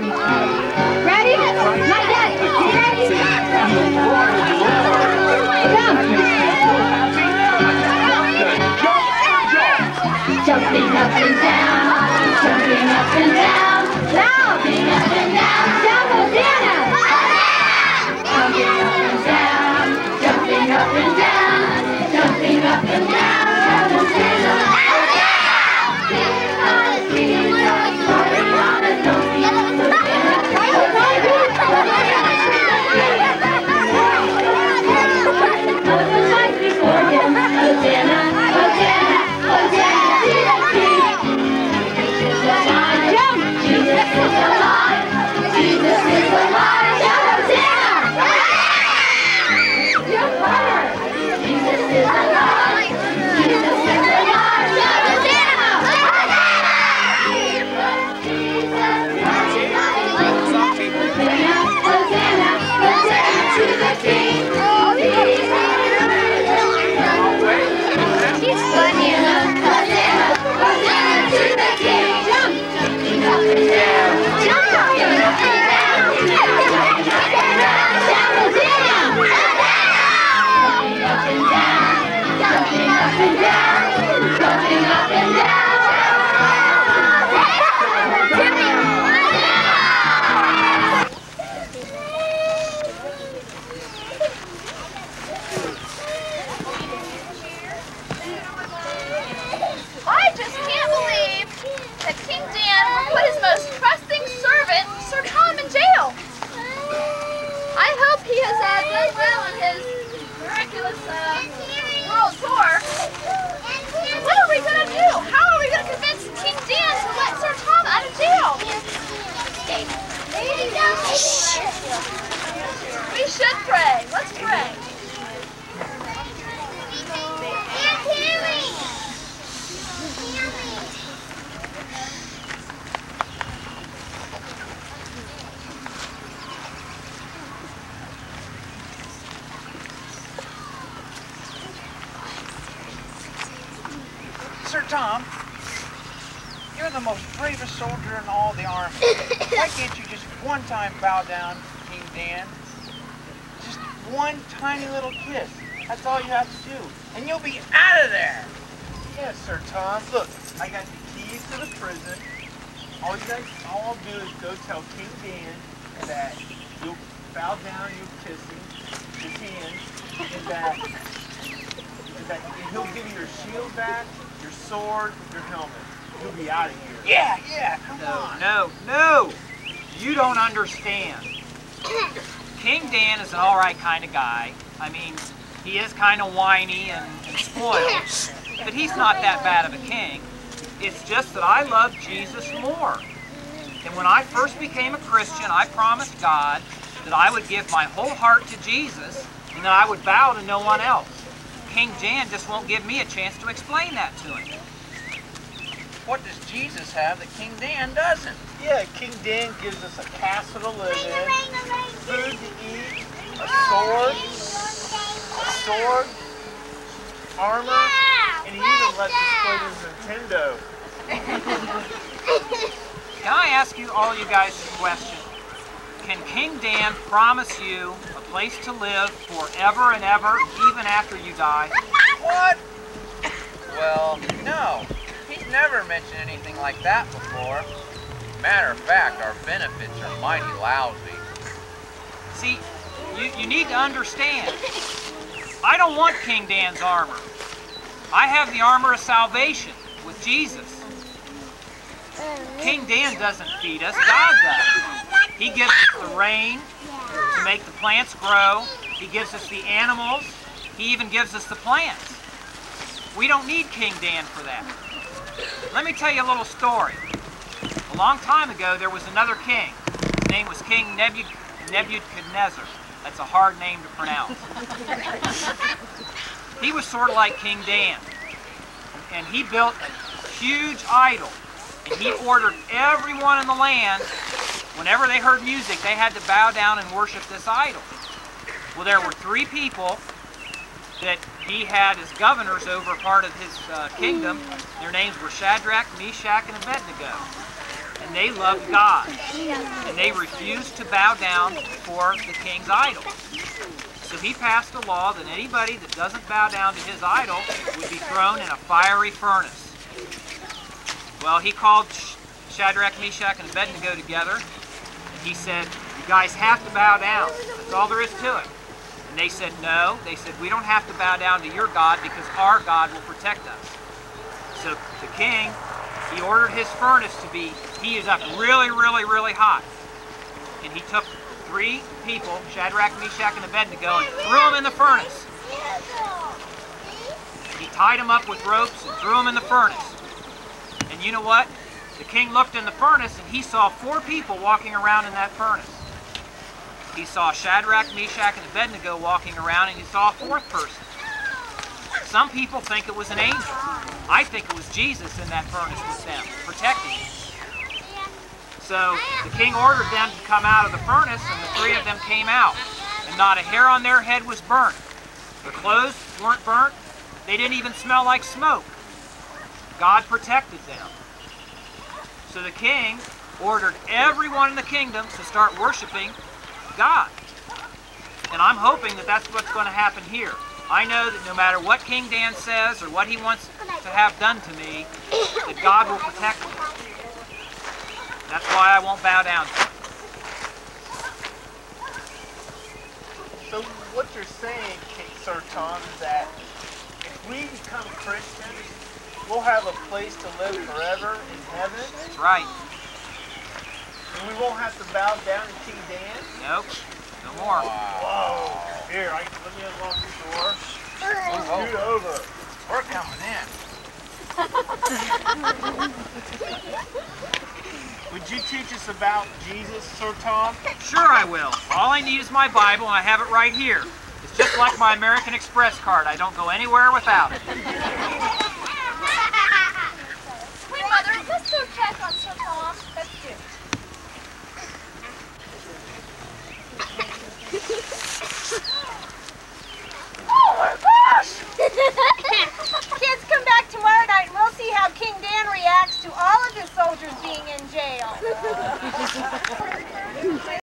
Ready? Not yet. Ready? Jump. Jumping up and down. Jumping up and down. Jumping up and down. Down, Hosanna. Jumping up and down. Jumping up and down. Jumping up and down. Down, Hosanna. We should pray. Let's pray. Sir Tom, you're the most bravest soldier in all the army. Why can't you just one time bow down to King Dan? Just one tiny little kiss. That's all you have to do. And you'll be out of there. Yes, Sir Tom. Look, I got the keys to the prison. All I'll do is go tell King Dan that you'll bow down, you'll kiss his hand, and that he'll give you your shield back, your sword, your helmet. You'll be out of here. Yeah, come on. No. You don't understand. King Dan is an alright kind of guy. I mean, he is kind of whiny and spoiled, but he's not that bad of a king. It's just that I love Jesus more. And when I first became a Christian, I promised God that I would give my whole heart to Jesus and that I would bow to no one else. King Dan just won't give me a chance to explain that to him. What does Jesus have that King Dan doesn't? Yeah, King Dan gives us a castle to live in, food to eat, a sword, armor, and he even lets us play his Nintendo. Can I ask you guys a question? Can King Dan promise you a place to live forever and ever, even after you die? What? Well, no. He's never mentioned anything like that before. Matter of fact, our benefits are mighty lousy. See, you need to understand. I don't want King Dan's armor. I have the armor of salvation with Jesus. King Dan doesn't feed us, God does. He gives us the rain to make the plants grow. He gives us the animals. He even gives us the plants. We don't need King Dan for that. Let me tell you a little story. A long time ago, there was another king. His name was King Nebuchadnezzar. That's a hard name to pronounce. He was sort of like King Dan. And he built a huge idol. And he ordered everyone in the land, whenever they heard music, they had to bow down and worship this idol. Well, there were 3 people that he had as governors over part of his kingdom. Their names were Shadrach, Meshach, and Abednego. and they loved God, and they refused to bow down before the king's idol. So he passed a law that anybody that doesn't bow down to his idol would be thrown in a fiery furnace. Well, he called Shadrach, Meshach, and Abednego together, and he said, "You guys have to bow down. That's all there is to it." And they said, "No." They said, "We don't have to bow down to your God because our God will protect us." So the king, he ordered his furnace to be heated up really, really, really hot. And he took 3 people, Shadrach, Meshach, and Abednego, and threw them in the furnace. He tied them up with ropes and threw them in the furnace. And you know what? The king looked in the furnace and he saw 4 people walking around in that furnace. He saw Shadrach, Meshach, and Abednego walking around, and he saw a 4th person. Some people think it was an angel. I think it was Jesus in that furnace with them, protecting them. So the king ordered them to come out of the furnace, and the 3 of them came out. And not a hair on their head was burnt. Their clothes weren't burnt. They didn't even smell like smoke. God protected them. So the king ordered everyone in the kingdom to start worshiping God. And I'm hoping that that's what's going to happen here. I know that no matter what King Dan says or what he wants to have done to me, that God will protect me. That's why I won't bow down to him. So what you're saying, Sir Tom, is that if we become Christians, we'll have a place to live forever in heaven? That's right. And we won't have to bow down to King Dan? Nope. No more. Whoa. Here, let me unlock the door. Scoot over. We're coming in. Would you teach us about Jesus, Sir Tom? Sure I will. All I need is my Bible, and I have it right here. It's just like my American Express card. I don't go anywhere without it. Wait, Mother, let's go check on Sir Tom. Let's do it. Oh my gosh! Kids, come back tomorrow night and we'll see how King Dan reacts to all of his soldiers being in jail.